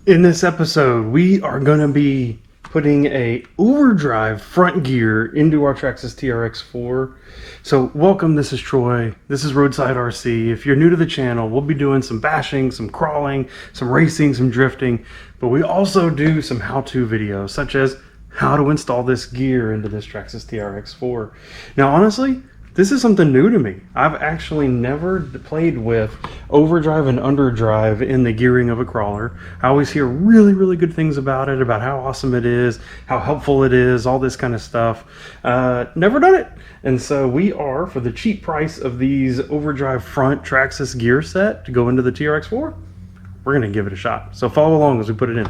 In this episode, we are going to be putting a overdrive front gear into our Traxxas TRX4. So welcome, this is Troy. This is Roadside RC. If you're new to the channel, we'll be doing some bashing, some crawling, some racing, some drifting, but we also do some how-to videos, such as how to install this gear into this Traxxas TRX4. Now, honestly, this is something new to me. I've actually never played with overdrive and underdrive in the gearing of a crawler. I always hear really good things about it, about how awesome it is, how helpful it is, all this kind of stuff. Never done it. And so we are, for the cheap price of these overdrive front Traxxas gear set to go into the TRX4, we're gonna give it a shot. So follow along as we put it in.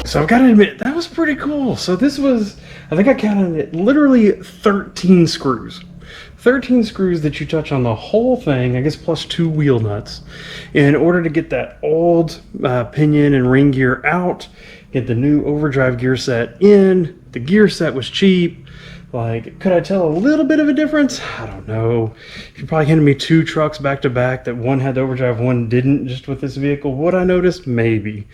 So I've got to admit, that was pretty cool. So this was, I think I counted it, literally 13 screws. 13 screws that you touch on the whole thing, I guess plus 2 wheel nuts, in order to get that old pinion and ring gear out, get the new overdrive gear set in. The gear set was cheap. Like, could I tell a little bit of a difference? I don't know. If you probably handed me 2 trucks back to back that one had the overdrive, one didn't, just with this vehicle, would I notice? Maybe.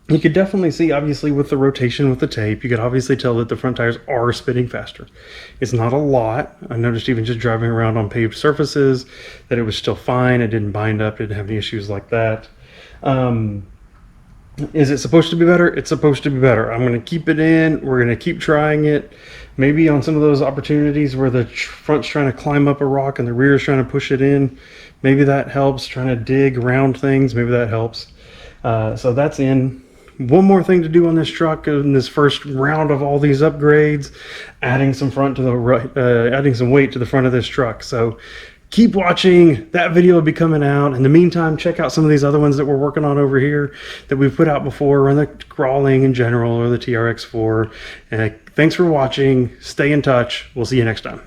You could definitely see, obviously, with the rotation with the tape, you could obviously tell that the front tires are spinning faster. It's not a lot. I noticed even just driving around on paved surfaces that it was still fine. It didn't bind up. Didn't have any issues like that. Is it supposed to be better? It's supposed to be better. I'm going to keep it in. We're going to keep trying it. Maybe on some of those opportunities where the front's trying to climb up a rock and the rear's trying to push it in, maybe that helps. Trying to dig around things, maybe that helps. So that's in. One more thing to do on this truck in this first round of all these upgrades, adding some weight to the front of this truck. So keep watching. That video will be coming out. In the meantime, check out some of these other ones that we're working on over here that we've put out before, on the crawling in general or the TRX4. Thanks for watching. Stay in touch. We'll see you next time.